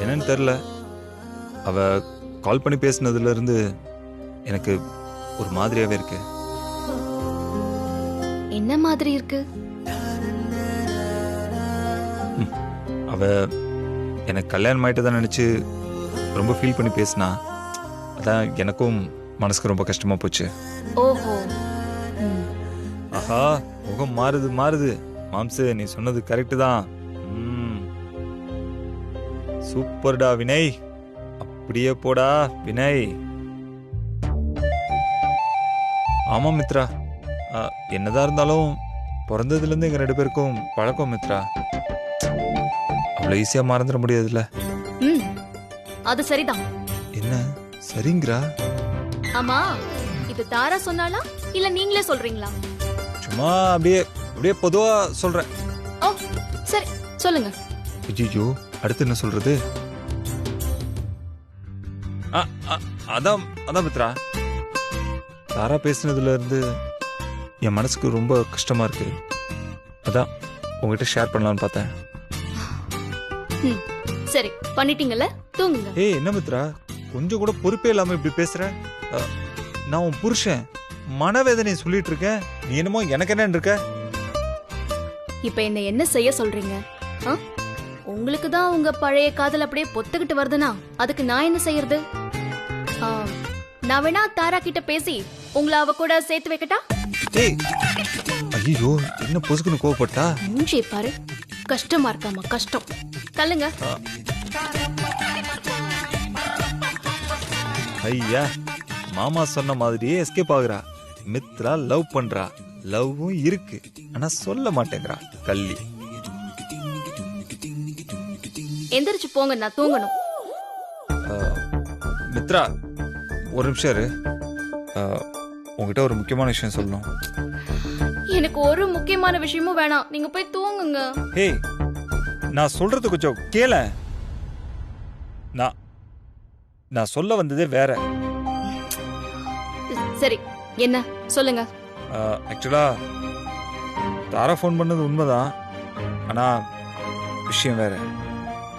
என்னன்னு தெரில, அவ கால் பண்ணி பேசினதுல இருந்து எனக்கு ஒரு மாதிரியாவே இருக்கு. என்ன மாதிரி இருக்கு? அவ எனக்கு கல்யாணம் ஆயிட்டு தான் நினைச்சு ரொம்ப ஃபீல் பண்ணி பேசினா. அதான் எனக்கும் மனசுக்கு ரொம்ப கஷ்டமா போச்சு. ஓஹோ. ஆஹா, முகம் மாறுது மாறுது. மாம்சு, நீ சொன்னது கரெக்டு தான். சூப்பர்டா வினய், அப்படியே போடா வினய். ஆமா மித்ரா, என்னதான் இருந்தாலும் பிறந்ததுல இருந்து எங்க 2 பேருக்கும் பழக்கம் மித்ரா. அவ்வளவு ஈஸியா மறந்துட முடியாதுல்ல. அது சரிதான். என்ன சரிங்கறா? ஆமா, இது தாரா சொன்னாலா இல்ல நீங்களே சொல்றீங்களா? சும்மா அப்படியே அப்படியே பொதுவா சொல்றேன். ஓ சரி, சொல்லுங்க. ஐயோ, அடுத்து என்ன சொல்றது? அதான் அதான் மித்ரா, தாரா பேசினதுல இருந்து என் மனசுக்கு ரொம்ப கஷ்டமா இருக்கு. அதான் உங்ககிட்ட ஷேர் பண்ணலாம்னு பார்த்தேன். சரி, பண்ணிட்டீங்கல்ல, தூங்குங்க. ஏய், என்ன மித்ரா, கொஞ்சம் கூட பொறுப்பே இல்லாம இப்படி பேசுற? நான் உன் புருஷன், மனவேதனை சொல்லிட்டு இருக்கேன். நீ என்னமோ எனக்கு என்னன்னு இருக்க? இப்ப என்ன செய்ய சொல்றீங்க? உங்களுக்கு தான் உங்க பழைய காதல் அப்படியே பொத்துக்கிட்டு வருதுன்னா அதுக்கு நான் என்ன செய்யறது? நான் வேணா தாரா கிட்ட பேசி உங்களை அவ கூட சேர்த்து வைக்கட்டா? ஏய், ஐயோ, என்ன பொசுக்குன்னு கோவப்பட்டா? மூஞ்சி பாரு, கஷ்டமா இருக்காமா, கஷ்டம். தள்ளுங்க. ஐயா, மாமா சொன்ன மாதிரியே எஸ்கேப் ஆகுறா. மித்ரா லவ் பண்றா, லவ்வும் இருக்கு, ஆனா சொல்ல மாட்டேங்கிறா. கள்ளி. எந்திரிச்சு போங்க, நான் தூங்கணும். மித்ரா, ஒரு நிமிஷம் இரு. உங்ககிட்ட ஒரு முக்கியமான விஷயம் சொல்லணும். எனக்கு ஒரு முக்கியமான விஷயமும் வேணாம், நீங்க போய் தூங்குங்க. ஹே, நான் சொல்றது கொஞ்சம் கேள. நான் சொல்ல வந்ததே வேற. சரி, என்ன சொல்லுங்க. ஆக்சுவலா தாரா ஃபோன் பண்ணது உண்மைதான், ஆனா விஷயம் வேற.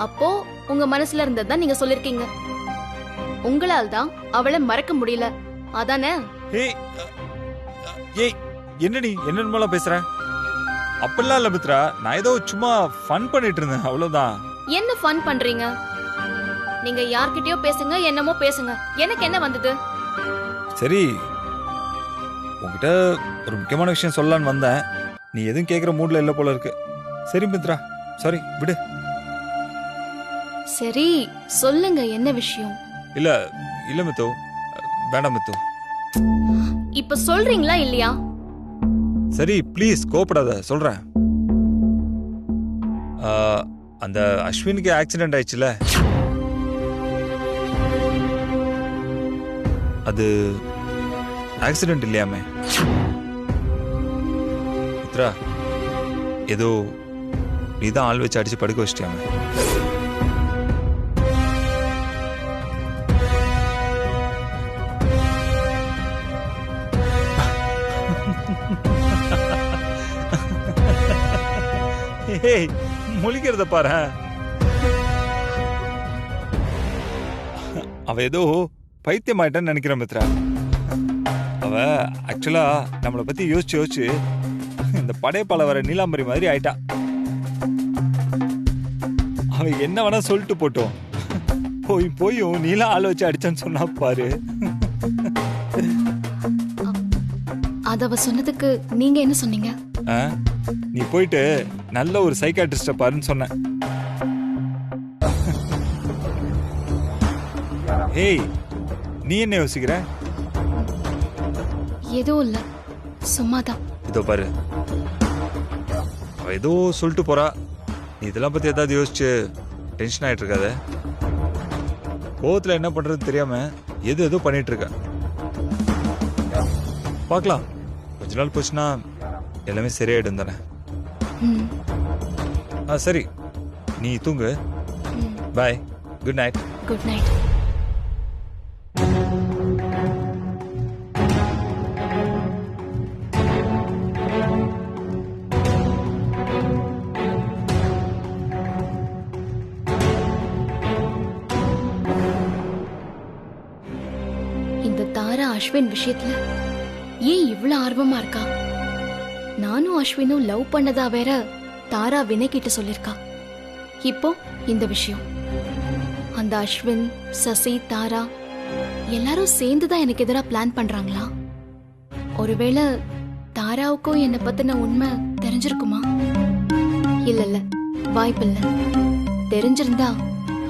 அப்போ உங்க மனசுல இருந்ததுதான் நீங்க சொல்லிருக்கீங்க. உங்களால் தான் அவளை மறக்க முடியல, அதானே? ஏய், என்ன நீ என்னென்னலாம் பேசுற? அப்பெல்லாம் இல்ல மித்ரா, நான் ஏதோ சும்மா ஃபன் பண்ணிட்டு இருந்தேன், அவ்வளவுதான். என்ன ஃபன் பண்றீங்க? நீங்க யார்கிட்டயோ பேசுங்க, என்னமோ பேசுங்க, எனக்கு என்ன வந்தது? சரி, உங்ககிட்ட ஒரு முக்கியமான விஷயம் சொல்லலான்னு வந்தேன். நீ எதுவும் கேட்கிற மூட்ல இல்ல போல இருக்கு. சரி மித்ரா, சாரி, விடு. சரி, சொல்லுங்க, என்ன விஷயம்? இல்ல இல்ல மித்து, வேண்டாம் மித்து. இப்ப சொல்றீங்களா இல்லையா? சரி, ப்ளீஸ் கோபப்படாத, சொல்றேன். அந்த அஸ்வினுக்கு ஆக்சிடென்ட் ஆயிடுச்சுல, அது ஆக்சிடென்ட் இல்லையாமே மித்ரா, ஏதோ நீதான் ஆள் வச்சு அடிச்சு படுக்க வச்சிட்டியாமே. முழிக்கிறத பாரு. அவ ஏதோ பைத்தியம் ஆயிட்டான்னு நினைக்கிறேன் மித்ரா. அவ ஆக்சுவலா நம்மளை பத்தி யோசிச்சு யோசிச்சு இந்த படையப்பால வர நீலாம்பரி மாதிரி ஆயிட்டா. அவ என்ன வேணா சொல்லிட்டு போட்டோம், போயும் நீலா ஆள் வச்சு அடிச்சான்னு சொன்னா பாரு. அதவ சொன்னதுக்கு நீங்க என்ன சொன்னீங்க? நீ போயிட்டு நல்ல ஒரு சைக்காட்ரிஸ்ட பாருன்னு சொன்ன. ஏய், நீ என்ன யோசிக்கிற? ஏதோ இல்ல, சும்மாதான். இதோ பாரு, அவ ஏதோ சொல்லிட்டு போறா. நீ இதெல்லாம் பத்தி ஏதாவது யோசிச்சு டென்ஷன் ஆயிட்டு இருக்காத. கோவத்துல என்ன பண்றது தெரியாம ஏதோ பண்ணிட்டு இருக்க. பார்க்கலாம், கொஞ்ச நாள் போச்சுன்னா எல்லாமே சரியாயிடும் தானே. சரி, நீ தூங்கு. Bye, good night. Good night. Tara Ashwin விஷயத்துல ஏன் இவ்ளோ ஆர்வமா இருக்கா? நானும் அஸ்வினும் லவ் பண்ணதா வேற தாரா வினய் கிட்ட சொல்லிருக்கா. இப்போ இந்த விஷயம். அந்த அஸ்வின், சசி, தாரா எல்லாரும் சேர்ந்துதான் எனக்கு எதிராக பிளான் பண்றாங்களா? ஒருவேளை தாராவுக்கும் என்னை பத்தின உண்மை தெரிஞ்சிருக்குமா? இல்ல, வாய்ப்பில்ல. தெரிஞ்சிருந்தா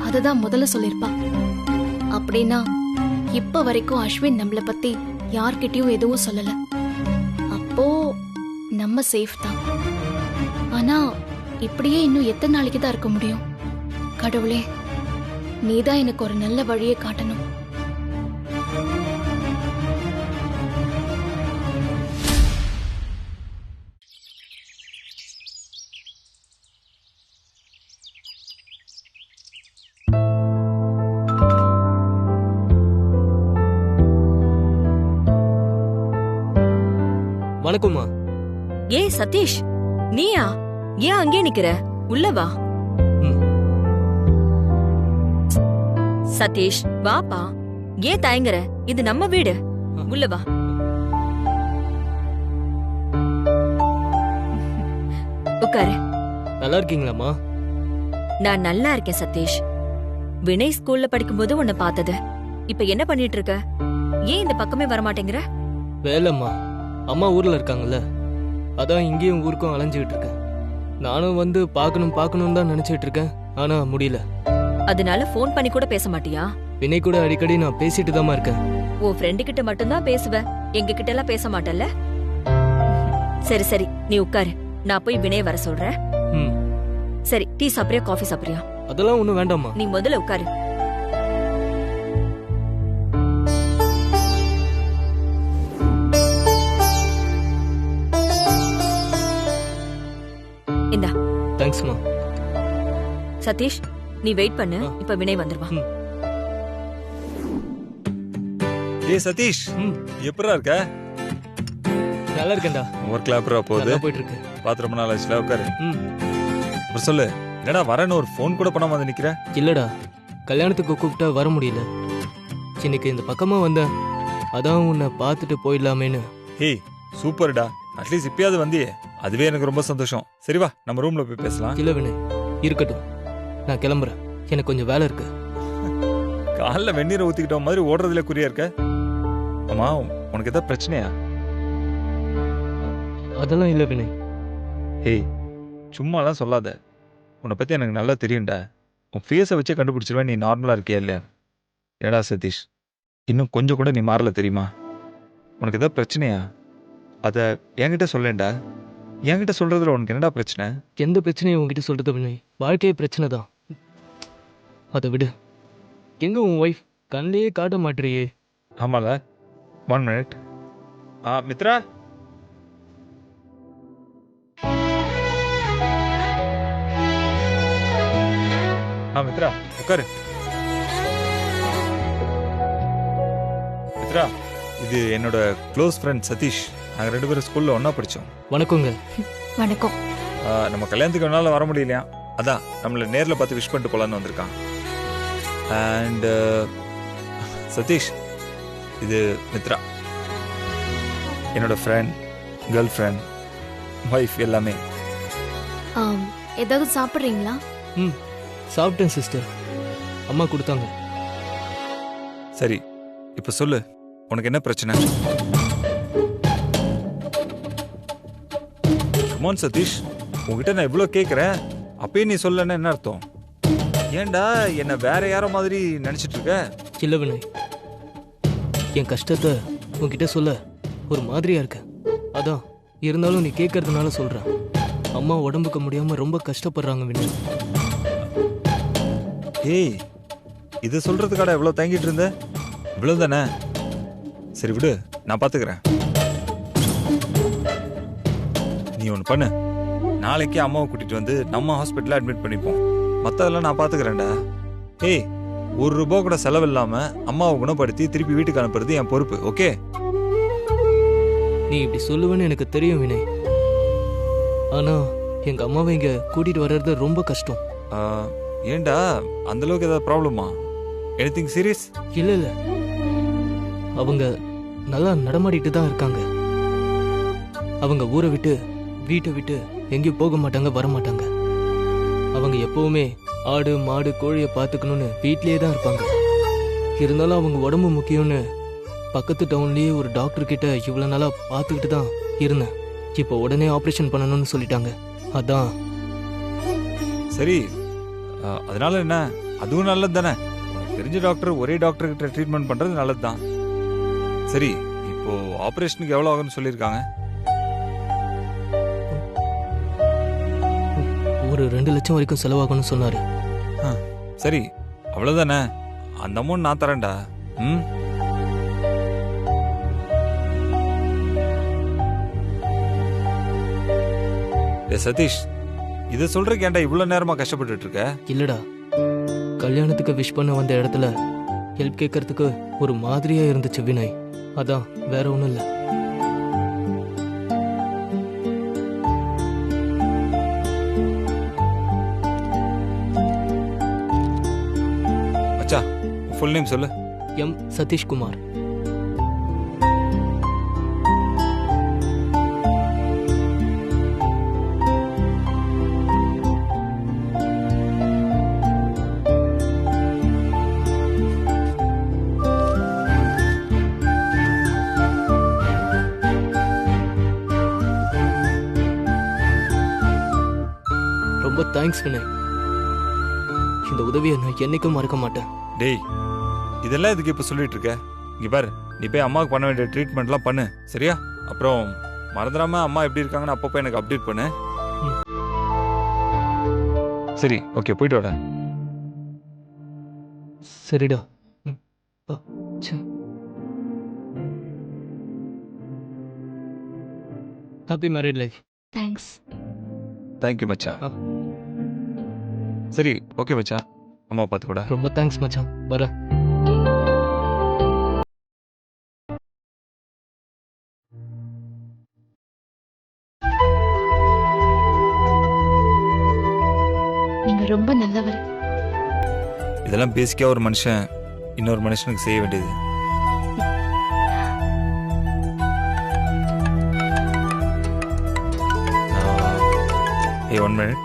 அததான் முதல்ல சொல்லிருப்பா. அப்படின்னா இப்ப வரைக்கும் அஸ்வின் நம்மள பத்தி யார்கிட்டயும் எதுவும் சொல்லல. அப்போ நம்ம சேஃப் தான். ஆனா இப்படியே இன்னும் எத்தனை நாளைக்கு தான் இருக்க முடியும்? கடவுளே, நீதான் எனக்கு ஒரு நல்ல வழியை காட்டணும். வணக்கம்மா. ஏய் சதீஷ், நீயா? ஏன் அங்கே நிக்கிற? உள்ள வா. சதீஷ் வாப்பா. ஏன் தயங்குற? இது நம்ம வீடு. உள்ள வா. உட்காரு. நல்லா இருக்கீங்களாம்மா? நான் நல்லா இருக்கேன் சதீஷ். வினய் ஸ்கூல்ல படிக்கும்போது உன்னை பார்த்தது. இப்ப என்ன பண்ணிட்டு இருக்க? ஏன் இந்த பக்கமே வரமாட்டேங்கிற? வேலைம்மா. அம்மா ஊர்ல இருக்காங்கல்ல, அதான் இங்கேயும் ஊருக்கும் அலைஞ்சுக்கிட்டு இருக்கேன். நானும் வந்து பார்க்கணும் தான் நினைச்சிட்டு இருக்கேன். ஆனா முடியல. அதனால போன் பண்ணி கூட பேச மாட்டியா? வினய் கூட அடிக்கடி நான் பேசிட்டு தாம்மா இருக்கேன். உன் ஃப்ரெண்டு கிட்ட மட்டும்தான் பேசுவ, எங்க கிட்ட எல்லாம் பேச மாட்டல்ல? சரி சரி, நீ உட்காரு. நான் போய் வினய் வர சொல்றேன். சரி, டீ சாப்பிடுறியா காஃபி சாப்பிடுறியா? அதெல்லாம் ஒண்ணும் வேண்டாம்மா. நீ முதல்ல உட்காரு. இந்தா. தேங்க்ஸ்மா. சதீஷ், நீ வெயிட் பண்ணு. இப்ப வினய் வந்துருவான். ஏய் சதீஷ், எப்படா இருக்க? நல்லா இருக்கேன்டா. ஒர்க்ல எப்படா போகுது? நல்லா போயிட்டு இருக்கு. பாத்து ரொம்ப நாள் ஆச்சுல, உட்காரு. அப்புறம் சொல்லு, என்னடா வரேன்னு ஒரு ஃபோன் கூட பண்ணாம வந்து நிக்கிற? இல்லடா, கல்யாணத்துக்கு கூப்பிட்டா வர முடியல. இன்னைக்கு இந்த பக்கமா வந்தேன், அதான் உன்னை பார்த்துட்டு போயிடலாமேன்னு. ஹேய் சூப்பர்டா, அட்லீஸ்ட் இப்பயாவது வந்தியே, அதுவே எனக்கு ரொம்ப சந்தோஷம். சரி வா, நம்ம ரூம்ல போய் பேசலாம். இல்ல வினய், இருக்கட்டும், நான் கிளம்புறேன். எனக்கு கொஞ்சம் வேலை இருக்கு. காலைல வெந்நீரை ஊத்திக்கிட்ட மாதிரி ஓடுறதுல குறியா இருக்க. ஆமா, உனக்கு ஏதாவது பிரச்சனையா? அதெல்லாம் இல்ல வினய். ஹேய், சும்மாலாம் சொல்லாத. உன்னை பத்தி எனக்கு நல்லா தெரியும்டா. உன் ஃபேஸை வச்சே கண்டுபிடிச்சிருவேன் நீ நார்மலா இருக்கியா இல்லையா. ஏடா சதீஷ், இன்னும் கொஞ்சம் கூட நீ மாறல தெரியுமா? உனக்கு ஏதாவது பிரச்சனையா? அதை என்கிட்ட சொல்லேன்டா. என்கிட்ட சொல்றதுல உனக்கு என்னடா பிரச்சனை? எந்த பிரச்சனையும் உங்ககிட்ட சொல்றது வினய், வாழ்க்கையே பிரச்சனை தான். அதை விடு. எங்க உன் ஒய்ஃப்? கண்ணிலேயே காட்ட மாட்டேறியே. ஆமால, 1 minute. மித்ரா. மித்ரா உட்காரு. மித்ரா, இது என்னோட க்ளோஸ் ஃப்ரெண்ட் சதீஷ். நாங்க 2 பேரும் ஸ்கூல்ல ஒண்ணா படிச்சோம். வணக்கங்க. வணக்கம். நம்ம கல்யாணத்துக்கு ஒரு நாள் வர முடியலையா, அதான் நம்மள நேர்ல பார்த்து விஷ் பண்ணிட்டு போலான்னு வந்திருக்கான். அண்ட் சதீஷ், இது மித்ரா, என்னோட ஃப்ரெண்ட், கேர்ள் ஃப்ரெண்ட், ஒய்ஃப் எல்லாமே. ஏதாவது சாப்பிட்றீங்களா? சாப்பிட்டேன் சிஸ்டர், அம்மா கொடுத்தாங்க. சரி, இப்ப சொல்லு, உனக்கு என்ன பிரச்சனை? கமான் சதீஷ், உங்ககிட்ட நான் இவ்வளோ கேட்குறேன், அப்பயே நீ சொல்லலன்னா என்ன அர்த்தம்? ஏன்டா என்ன வேற யாரோ மாதிரி நினைச்சிட்டு இருக்க? இல்ல வினய், என் கஷ்டத்தை உன்கிட்ட சொல்ல ஒரு மாதிரியா இருக்கு. அதான், இருந்தாலும் நீ கேட்கறதுனால சொல்றேன். அம்மா உடம்புக்கு முடியாம ரொம்ப கஷ்டப்படுறாங்க வினய். ஏய், இது சொல்றதுக்காக எவ்வளோ தங்கிட்டு இருந்த? இவ்வளோ தானே? சரி விடு, நான் பார்த்துக்கிறேன். நீ ஒன்று பண்ணு, நாளைக்கு அம்மாவை கூட்டிட்டு வந்து நம்ம ஹாஸ்பிட்டலில் அட்மிட் பண்ணிப்போம். மற்றதெல்லாம் நான் பார்த்துக்கிறேன்டா. ஏய், ₹1 கூட செலவு இல்லாம அம்மாவை குணப்படுத்தி திருப்பி வீட்டுக்கு அனுப்புறது என் பொறுப்பு. ஓகே? நீ இப்படி சொல்லுவேன்னு எனக்கு தெரியும் வினய். ஆனா எங்க அம்மாவை இங்க கூட்டிட்டு வர்றது ரொம்ப கஷ்டம். ஏண்டா, அந்த அளவுக்கு ஏதாவது ப்ராப்ளமா? Anything serious? இல்ல இல்ல, அவங்க நல்லா நடமாடிட்டு தான் இருக்காங்க. அவங்க ஊரை விட்டு வீட்டை விட்டு எங்கேயும் போக மாட்டாங்க, வர மாட்டாங்க. அவங்க எப்பவுமே ஆடு மாடு கோழியை பார்த்துக்கணும்னு வீட்லயே தான் இருப்பாங்க. இருந்தாலும் அவங்க உடம்பு முக்கியம்னு பக்கத்து டவுன்லயே ஒரு டாக்டர் கிட்ட இவ்வளவு நாளா பார்த்துக்கிட்டு தான் இருந்தேன். இப்போ உடனே ஆபரேஷன் பண்ணணும்னு சொல்லிட்டாங்க. அதான். சரி, அதனால என்ன, அதுவும் நல்லது தானே. தெரிஞ்ச டாக்டர் ஒரே டாக்டர் கிட்ட ட்ரீட்மெண்ட் பண்றது நல்லது தான். சரி, இப்போ ஆபரேஷனுக்கு எவ்வளவு ஆகும்னு சொல்லியிருக்காங்க? ஒரு 2 லட்சம் வரைக்கும் செலவாகும்னு சொன்னாரு. சரி, அவ்வளவுதானே. அந்த அமௌண்ட் நான் தரேன்டா. ம். சதீஷ், இதை சொல்றதுக்கு ஏன்டா இவ்வளவு நேரமா கஷ்டப்பட்டுட்டு இருக்க? இல்லடா, கல்யாணத்துக்கு விஷ் பண்ண வந்த இடத்துல ஹெல்ப் கேட்கறதுக்கு ஒரு மாதிரியா இருந்துச்சு வினய். அதான், வேற ஒண்ணும் இல்ல. மச்சா, ஃபுல் நேம் சொல்லு. எம் சதீஷ்குமார். ரொம்ப தேங்க்ஸ் வினய். இந்த உதவியை நான் என்னைக்கும் மறக்க மாட்டேன். டேய், இதெல்லாம் இதுக்கு இப்ப சொல்லிட்டு இருக்க? இங்க பாரு, நீ போய் அம்மாவுக்கு பண்ண வேண்டிய ட்ரீட்மெண்ட்லாம் பண்ணு, சரியா? அப்புறம் மறந்துடாம அம்மா எப்படி இருக்காங்கன்னு அப்பப்போ எனக்கு அப்டேட் பண்ணு. சரி, ஓகே, போயிட்டு வாடா. சரிடா. Happy married life. Thanks. Thank you மச்சா. சரி, ஓகே மச்சா, அம்மா பார்த்து கூட. ரொம்ப தேங்க்ஸ் மச்சான். வரேன். நீங்க ரொம்ப நல்லவர். இதெல்லாம் பேசிக்கா ஒரு மனுஷன் இன்னொரு மனுஷனுக்கு செய்ய வேண்டியது. One minute.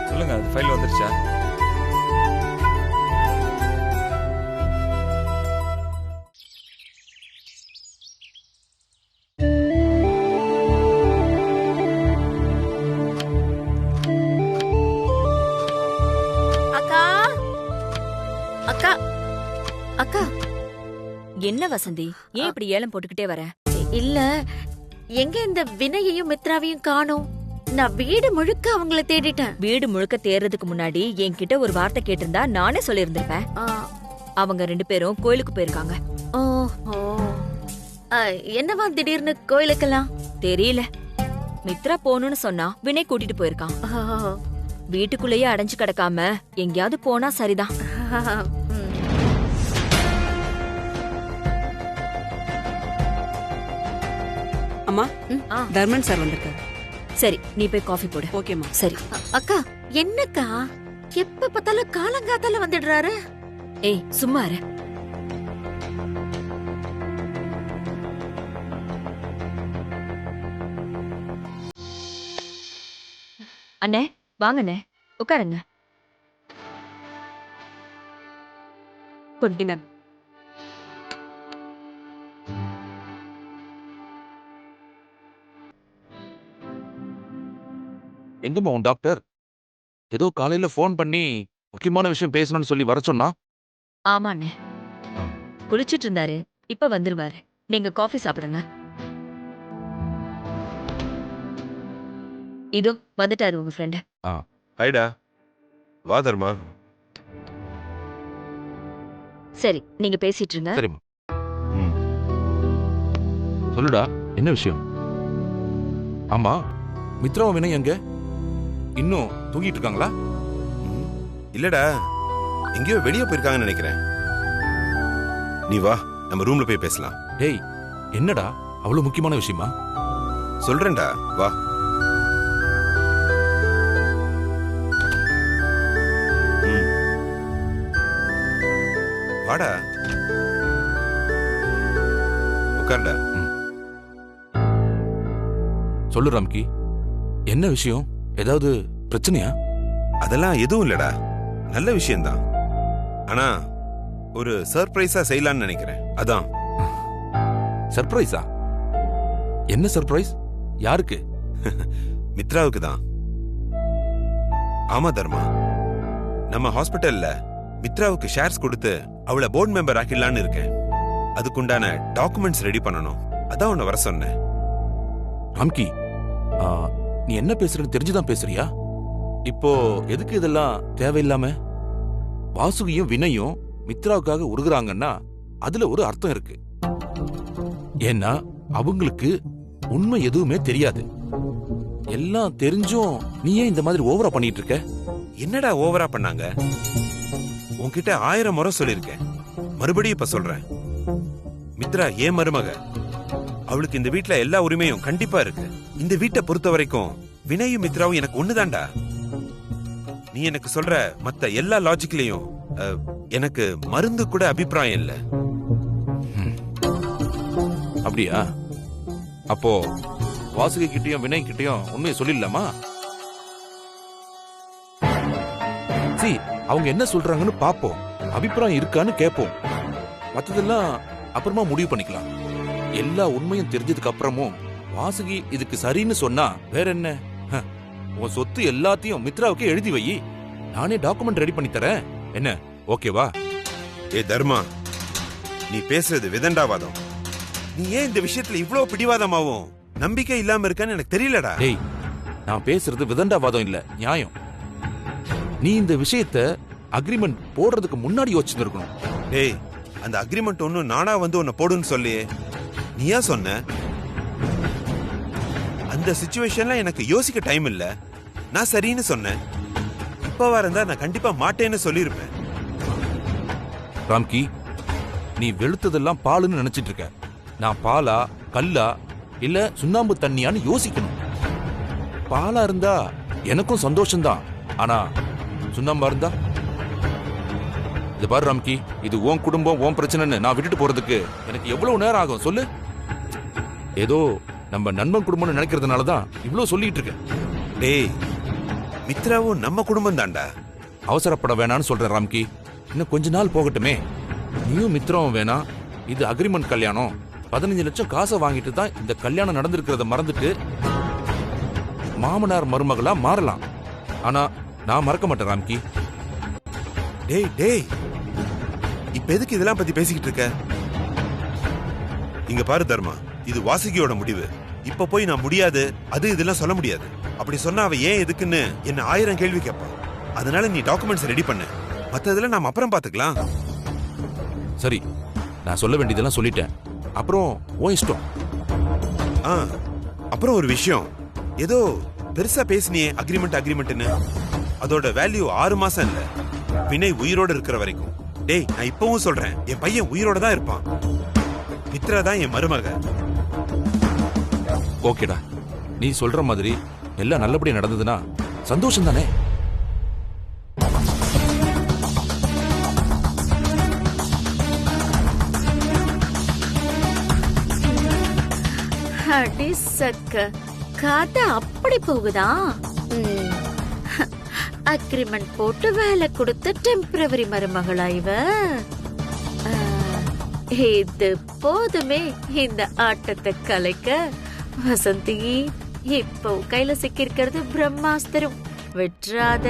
சொல்லுங்க, அது ஃபைல் வந்துருச்சா? அக்கா அக்கா அக்கா, என்ன வசந்தி, ஏன் இப்படி ஏலம் போட்டுக்கிட்டே வர? இல்ல, எங்க இந்த வினயையும் மித்ராவையும் காணோம். நான் வீடு முழுக்க அவங்கள தேடிட்டேன். வீடு முழுக்க தேர்றதுக்கு முன்னாடி என்கிட்ட ஒரு வார்த்தை கேட்டிருந்தா நானே சொல்லியிருந்திருப்பேன். அவங்க 2 பேரும் கோயிலுக்கு போயிருக்காங்க. ஓஹோ, என்னவா திடீர்னு கோயிலுக்கெல்லாம்? தெரியல, மித்ரா போகணும்னு சொன்னா வினய் கூட்டிட்டு போயிருக்கான். ஓ, வீட்டுக்குள்ளேயே அடைஞ்சு கிடக்காம எங்கேயாவது போனா சரிதான். ம். அம்மா, ஆ, தர்மன் சார் வந்திருக்காரு. சரி, நீ போய் காஃபி போடு. ஓகேம்மா. சரி. அக்கா, என்னக்கா எப்ப பார்த்தாலும் காலங்காத்தால வந்துடுறாரு? ஏய், சும்மா இரு. அண்ணே, வாங்கண்ணே, உட்காருங்க. டின்னர். எங்கம்மா உன் டாக்டர்? ஏதோ காலையில ஃபோன் பண்ணி முக்கியமான விஷயம் பேசணும்னு சொல்லி வர சொன்னா. ஆமாண்ணே, குளிச்சிட்டு இருந்தாரு, இப்ப வந்துருவாரு. நீங்க காஃபி சாப்பிடுங்க. இதோ வந்துட்டாரு உங்க ஃப்ரெண்ட். ஹைடா, வா தர்மா. சரி, நீங்க பேசிட்டு இருங்க. சரிம்மா. சொல்லுடா, என்ன விஷயம்? ஆமா, மித்ராவும் வினய் எங்க? இன்னும் தூங்கிட்டு இருக்காங்களா? இல்லடா, எங்கேயோ வெளியே போயிருக்காங்கன்னு நினைக்கிறேன். நீ வா, நம்ம ரூம்ல போய் பேசலாம். டேய், என்னடா அவ்வளவு முக்கியமான விஷயமா? சொல்றேன்டா, வா. வாடா. உட்கார்டா. சொல்லு ராம்கி, என்ன விஷயம்? ஏதாவது பிரச்சனையா? அதெல்லாம் எதுவும் இல்லடா, நல்ல விஷயம்தான். ஆனா ஒரு சர்ப்ரைஸா செய்யலாம்னு நினைக்கிறேன். அதான். சர்ப்ரைஸா? என்ன சர்ப்ரைஸ்? யாருக்கு? மித்ராவுக்கு தான். ஆமா தர்மா, நம்ம ஹாஸ்பிட்டல்ல மித்ராவுக்கு ஷேர்ஸ் கொடுத்து அவளை போர்டு மெம்பர் ஆக்கிடலான்னு இருக்கேன். அதுக்குண்டான டாக்குமெண்ட்ஸ் ரெடி பண்ணணும். அதான் உன்னை வர சொன்னேன். ராம்கி, நீ என்ன பேசுறன்னு தெரிஞ்சுதான் பேசுறியா? இப்போ எதுக்கு இதெல்லாம் தேவையில்லாம? வாசுகியும் வினையும் மித்ராவுக்காக உருகுறாங்கன்னா அதுல ஒரு அர்த்தம் இருக்கு. ஏன்னா அவங்களுக்கு உண்மை எதுவுமே தெரியாது. எல்லாம் தெரிஞ்சும் நீ ஏன் இந்த மாதிரி ஓவரா பண்ணிட்டு இருக்க? என்னடா ஓவரா பண்ணாங்க? உன்கிட்ட 1000 முறை சொல்லிருக்கேன், மறுபடியும் இப்ப சொல்றேன். மித்ரா ஏன் மருமக, அவளுக்கு இந்த வீட்ல எல்லா உரிமையும் கண்டிப்பா இருக்கு. இந்த வீட்டை பொறுத்த வரைக்கும் வினயும் மித்ராவும் எனக்கு ஒண்ணுதான்டா. நீ எனக்கு சொல்ற மத்த எல்லா லாஜிக்லயும் எனக்கு மருந்து கூட அபிப்பிராயம் இல்ல. அப்படியா? அப்போ வாசுகி கிட்டயும் வினய் கிட்டயும் உண்மையை சொல்லிடலாமா? அவங்க என்ன சொல்றாங்கன்னு பாப்போம், அபிப்பிராயம் இருக்கான்னு கேட்போம். மத்ததெல்லாம் அப்புறமா முடிவு பண்ணிக்கலாம். எல்லா உண்மையும் தெரிஞ்சதுக்கு அப்புறமும் வாசுகி இதுக்கு சரின்னு சொன்னா வேற என்ன? உன் சொத்து எல்லாத்தையும் மித்ராவுக்கு எழுதி வை, நானே டாக்குமெண்ட் ரெடி பண்ணி தரேன். என்ன, ஓகேவா? ஏ தர்மா, நீ பேசுறது விதண்டாவாதம். நீ ஏன் இந்த விஷயத்துல இவ்வளவு பிடிவாதமாவும் நம்பிக்கை இல்லாம இருக்கான்னு எனக்கு தெரியலடா. டேய், நான் பேசுறது விதண்டாவாதம் இல்ல, நியாயம். நீ இந்த விஷயத்த அக்ரிமெண்ட் போடுறதுக்கு முன்னாடி யோசிச்சிருக்கணும். டேய், அந்த அக்ரிமெண்ட் ஒன்னும் நானா வந்து உன்னை போடுன்னு சொல்லி நீயா சொன்ன? அந்த சிச்சுவேஷன்ல எனக்கு யோசிக்க டைம் இல்ல, நான் சரின்னு சொன்னேன். இப்பவா இருந்தா நான் கண்டிப்பா மாட்டேன்னு சொல்லியிருப்பேன். ராம்கி, நீ வெளுத்ததெல்லாம் பாலுன்னு நினைச்சிட்டு இருக்க. நான் பாலா கல்லா இல்ல சுண்ணாம்பு தண்ணியான்னு யோசிக்கணும். பாலா இருந்தா எனக்கும் சந்தோஷம்தான், ஆனா சுண்ணாம்பா இருந்தா? இது பாரு ராம்கி, இது உன் குடும்பம் உன் பிரச்சனைன்னு நான் விட்டுட்டு போறதுக்கு எனக்கு எவ்வளவு நேரம் ஆகும் சொல்லு? ஏதோ நம்ம நண்பன் குடும்பம்னு நினைக்கிறதுனாலதான் இவ்வளவு சொல்லிட்டு இருக்கேன். டேய், மித்ராவும் நம்ம குடும்பம் தான்டா. அவசரப்பட வேணான்னு சொல்றேன் ராம்கி. இன்னும் கொஞ்ச நாள் போகட்டுமே. நீயும் மித்ராவும் வேணாம். இது அக்ரிமெண்ட் கல்யாணம். 15 லட்சம் காசை வாங்கிட்டு தான் இந்த கல்யாணம் நடந்திருக்கிறத மறந்துட்டு மாமனார் மருமகளா மாறலாம். ஆனா நான் மறக்க மாட்டேன் ராம்கி. டேய் டேய், இப்ப எதுக்கு இதெல்லாம் பத்தி பேசிக்கிட்டு இருக்க? இங்க பாரு தர்மா, இது வாசுகியோட முடிவு. இப்ப போய் நான் முடியாது அது இதெல்லாம் சொல்ல முடியாது. அப்படி சொன்னா அவ ஏன் எதுக்குன்னு என்ன 1000 கேள்வி கேட்பான். அதனால நீ டாக்குமெண்ட்ஸ் ரெடி பண்ணு, மத்ததெல்லாம் நாம அப்புறம் பாத்துக்கலாம். சரி, நான் சொல்ல வேண்டியதெல்லாம் சொல்லிட்டேன். அப்புறம் உன் இஷ்டம். அப்புறம் ஒரு விஷயம், ஏதோ பெருசா பேசினியே அக்ரிமெண்ட்னு, அதோட வேல்யூ 6 மாசம் இல்ல, வினய் உயிரோட இருக்கிற வரைக்கும். டேய், நான் இப்பவும் சொல்றேன், என் பையன் உயிரோட தான் இருப்பான். மித்ரா தான் என் மருமக. ஓகேடா, நீ சொல்ற மாதிரி எல்லாம் நல்லபடியா நடந்ததுன்னா சந்தோஷம் தானே? அடி சக்க, கதை அப்படி போகுதா? அக்ரிமெண்ட் போட்டு வேலை கொடுத்த டெம்பரவரி மருமகளா இவ? இது போதுமே இந்த ஆட்டத்தை கலைக்க. வசந்தி, இப்போ கையில சிக்கிருக்கிறது பிரம்மாஸ்திரம், விட்டுறாத.